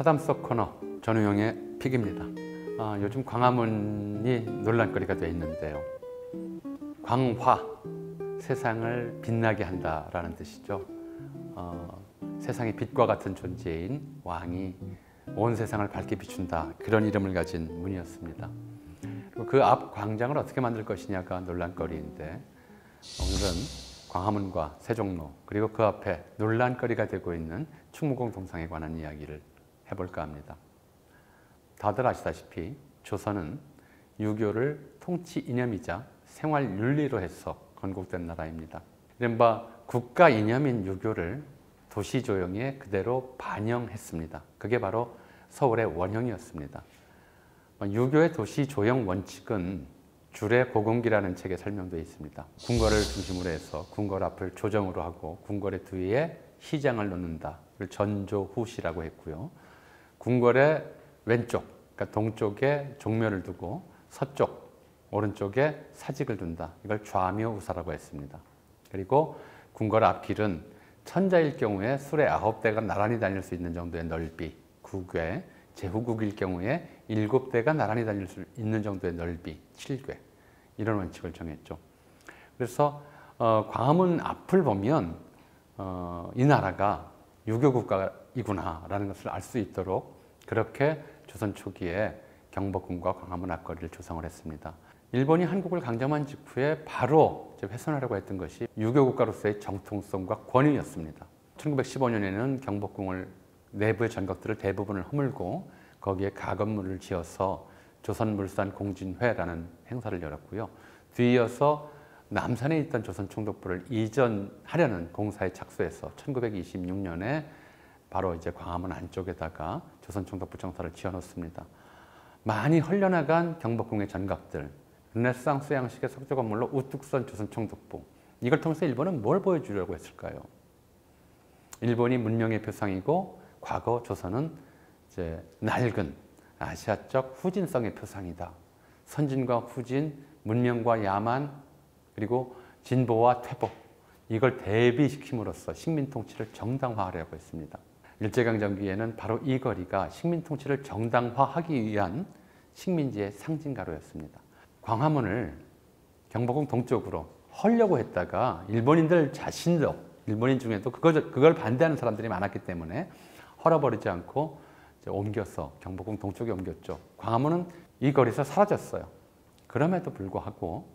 사담석 코너 전우영의 픽입니다. 요즘 광화문이 논란거리가 되어 있는데요. 광화, 세상을 빛나게 한다라는 뜻이죠. 세상의 빛과 같은 존재인 왕이 온 세상을 밝게 비춘다, 그런 이름을 가진 문이었습니다. 그 앞 광장을 어떻게 만들 것이냐가 논란거리인데, 오늘은 광화문과 세종로, 그리고 그 앞에 논란거리가 되고 있는 충무공 동상에 관한 이야기를 해볼까 합니다. 다들 아시다시피 조선은 유교를 통치 이념이자 생활 윤리로 해서 건국된 나라입니다. 이른바 국가 이념인 유교를 도시 조형에 그대로 반영했습니다. 그게 바로 서울의 원형이었습니다. 유교의 도시 조형 원칙은 줄의 고공기라는 책에 설명되어 있습니다. 궁궐을 중심으로 해서 궁궐 앞을 조정으로 하고 궁궐의 뒤에 시장을 놓는다. 그걸 전조후시라고 했고요. 궁궐의 왼쪽, 그러니까 동쪽에 종묘를 두고 서쪽, 오른쪽에 사직을 둔다. 이걸 좌묘우사라고 했습니다. 그리고 궁궐 앞길은 천자일 경우에 수레 9대가 나란히 다닐 수 있는 정도의 넓이, 9궤, 제후국일 경우에 7대가 나란히 다닐 수 있는 정도의 넓이, 7궤. 이런 원칙을 정했죠. 그래서 광화문 앞을 보면 이 나라가 유교국가이구나라는 것을 알 수 있도록 그렇게 조선 초기에 경복궁과 광화문 앞거리를 조성을 했습니다. 일본이 한국을 강점한 직후에 바로 훼손하려고 했던 것이 유교국가로서의 정통성과 권위였습니다. 1915년에는 경복궁을 내부의 전각들을 대부분을 허물고 거기에 가건물을 지어서 조선물산공진회라는 행사를 열었고요. 뒤이어서 남산에 있던 조선총독부를 이전하려는 공사에 착수해서 1926년에 바로 이제 광화문 안쪽에다가 조선총독부 정사를 지어놓습니다. 많이 헐려나간 경복궁의 전각들, 르네상스 양식의 석조 건물로 우뚝 선 조선총독부, 이걸 통해서 일본은 뭘 보여주려고 했을까요? 일본이 문명의 표상이고 과거 조선은 이제 낡은 아시아적 후진성의 표상이다. 선진과 후진, 문명과 야만, 그리고 진보와 퇴보, 이걸 대비시킴으로써 식민 통치를 정당화하려고 했습니다. 일제강점기에는 바로 이 거리가 식민 통치를 정당화하기 위한 식민지의 상징가로였습니다. 광화문을 경복궁 동쪽으로 헐려고 했다가 일본인들 자신도, 일본인 중에도 그걸 반대하는 사람들이 많았기 때문에 헐어버리지 않고 옮겨서 경복궁 동쪽에 옮겼죠. 광화문은 이 거리에서 사라졌어요. 그럼에도 불구하고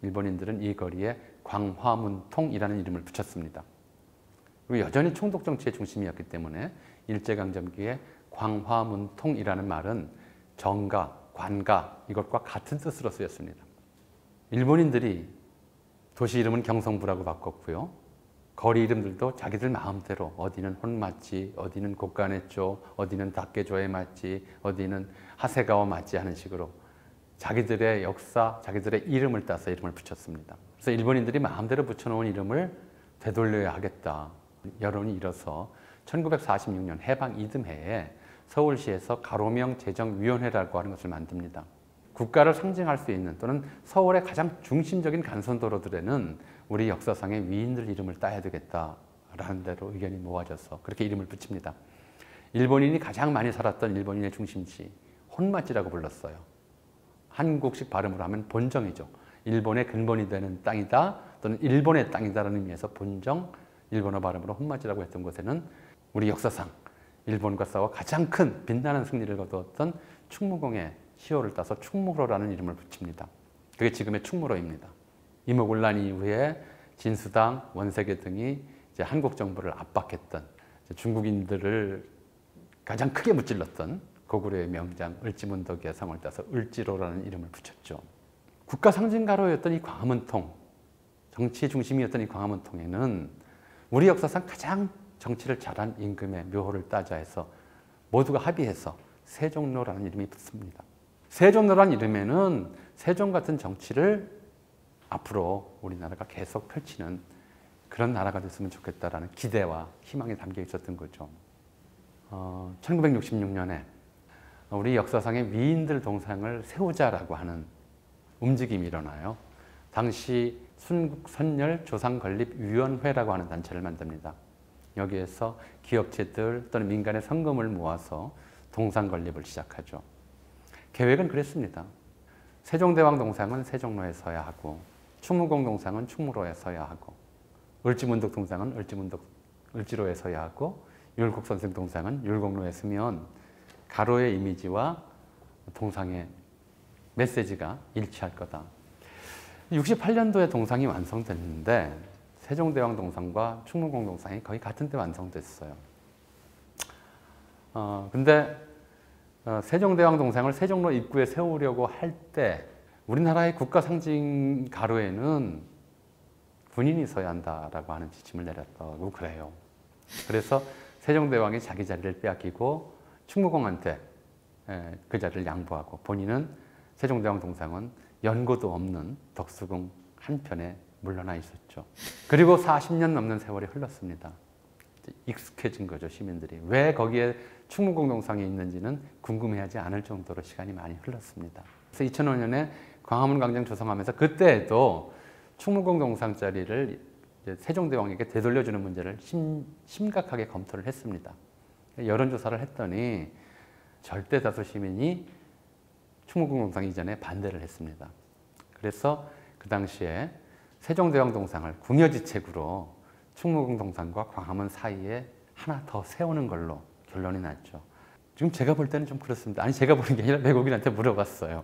일본인들은 이 거리에 광화문통이라는 이름을 붙였습니다. 그리고 여전히 총독 정치의 중심이었기 때문에 일제강점기에 광화문통이라는 말은 정가, 관가, 이것과 같은 뜻으로 쓰였습니다. 일본인들이 도시 이름은 경성부라고 바꿨고요. 거리 이름들도 자기들 마음대로, 어디는 혼맞지, 어디는 곳간에쪼, 어디는 닭게조에 맞지, 어디는 하세가와 맞지 하는 식으로 자기들의 역사, 자기들의 이름을 따서 이름을 붙였습니다. 그래서 일본인들이 마음대로 붙여놓은 이름을 되돌려야 하겠다. 여론이 일어서 1946년 해방 이듬해에 서울시에서 가로명 제정위원회라고 하는 것을 만듭니다. 국가를 상징할 수 있는 또는 서울의 가장 중심적인 간선도로들에는 우리 역사상의 위인들 이름을 따야 되겠다라는 대로 의견이 모아져서 그렇게 이름을 붙입니다. 일본인이 가장 많이 살았던 일본인의 중심지, 혼마지라고 불렀어요. 한국식 발음으로 하면 본정이죠. 일본의 근본이 되는 땅이다 또는 일본의 땅이다라는 의미에서 본정, 일본어 발음으로 혼마지라고 했던 곳에는 우리 역사상 일본과 싸워 가장 큰 빛나는 승리를 거두었던 충무공의 시호를 따서 충무로라는 이름을 붙입니다. 그게 지금의 충무로입니다. 임오군란 이후에 진수당, 원세계 등이 이제 한국 정부를 압박했던, 중국인들을 가장 크게 무찔렀던 고구려의 명장 을지문덕의 성을 따서 을지로라는 이름을 붙였죠. 국가 상징가로였던 이 광화문통, 정치의 중심이었던 이 광화문통에는 우리 역사상 가장 정치를 잘한 임금의 묘호를 따자 해서 모두가 합의해서 세종로라는 이름이 붙습니다. 세종로라는 이름에는 세종 같은 정치를 앞으로 우리나라가 계속 펼치는 그런 나라가 됐으면 좋겠다라는 기대와 희망이 담겨 있었던 거죠. 1966년에 우리 역사상의 위인들 동상을 세우자라고 하는 움직임이 일어나요. 당시 순국선열 조상건립위원회라고 하는 단체를 만듭니다. 여기에서 기업체들 또는 민간의 성금을 모아서 동상 건립을 시작하죠. 계획은 그랬습니다. 세종대왕 동상은 세종로에 서야 하고, 충무공 동상은 충무로에 서야 하고, 을지문덕 동상은 을지로에 서야 하고, 율곡선생 동상은 율곡로에 서면 가로의 이미지와 동상의 메시지가 일치할 거다. 68년도에 동상이 완성됐는데 세종대왕 동상과 충무공 동상이 거의 같은 때 완성됐어요. 근데 세종대왕 동상을 세종로 입구에 세우려고 할 때 우리나라의 국가 상징 가로에는 군인이 서야 한다라고 하는 지침을 내렸다고 그래요. 그래서 세종대왕이 자기 자리를 빼앗기고 충무공한테 그 자리를 양보하고, 본인은 세종대왕 동상은 연고도 없는 덕수궁 한편에 물러나 있었죠. 그리고 40년 넘는 세월이 흘렀습니다. 익숙해진 거죠, 시민들이. 왜 거기에 충무공 동상이 있는지는 궁금해하지 않을 정도로 시간이 많이 흘렀습니다. 그래서 2005년에 광화문 광장 조성하면서 그때에도 충무공 동상 자리를 세종대왕에게 되돌려주는 문제를 심각하게 검토를 했습니다. 여론조사를 했더니 절대 다수 시민이 충무공 동상 이전에 반대를 했습니다. 그래서 그 당시에 세종대왕 동상을 궁여지책으로 충무공 동상과 광화문 사이에 하나 더 세우는 걸로 결론이 났죠. 지금 제가 볼 때는 좀 그렇습니다. 아니, 제가 보는 게 아니라 외국인한테 물어봤어요.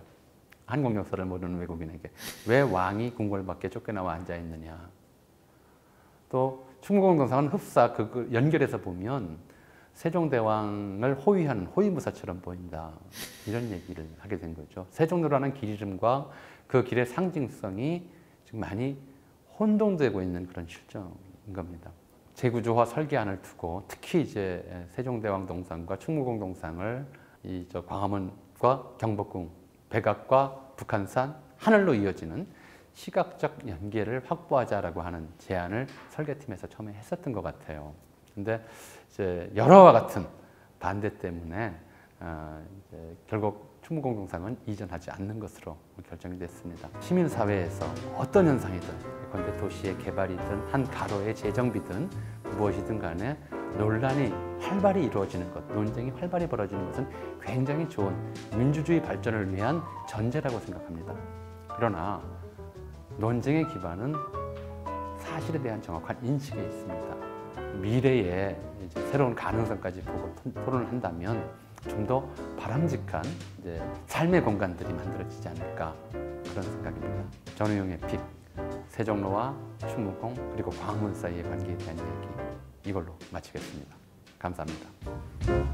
한국 역사를 모르는 외국인에게. 왜 왕이 궁궐 밖에 쫓겨나와 앉아있느냐. 또 충무공 동상은 흡사 그 연결해서 보면 세종대왕을 호위하는 호위무사처럼 보인다. 이런 얘기를 하게 된 거죠. 세종로라는 길 이름과 그 길의 상징성이 지금 많이 혼동되고 있는 그런 실정인 겁니다. 재구조화 설계안을 두고 특히 이제 세종대왕 동상과 충무공 동상을 광화문과 경복궁, 백악과 북한산, 하늘로 이어지는 시각적 연계를 확보하자라고 하는 제안을 설계팀에서 처음에 했었던 것 같아요. 근데 이제 여러와 같은 반대 때문에 이제 결국 충무공 동상은 이전하지 않는 것으로 결정이 됐습니다. 시민사회에서 어떤 현상이든, 예컨대 도시의 개발이든 한 가로의 재정비든 무엇이든 간에 논란이 활발히 이루어지는 것, 논쟁이 활발히 벌어지는 것은 굉장히 좋은 민주주의 발전을 위한 전제라고 생각합니다. 그러나 논쟁의 기반은 사실에 대한 정확한 인식에 있습니다. 미래에 이제 새로운 가능성까지 보고 토론을 한다면 좀 더 바람직한 이제 삶의 공간들이 만들어지지 않을까, 그런 생각입니다. 전우용의 픽, 세종로와 충무공 그리고 광화문 사이의 관계에 대한 이야기, 이걸로 마치겠습니다. 감사합니다.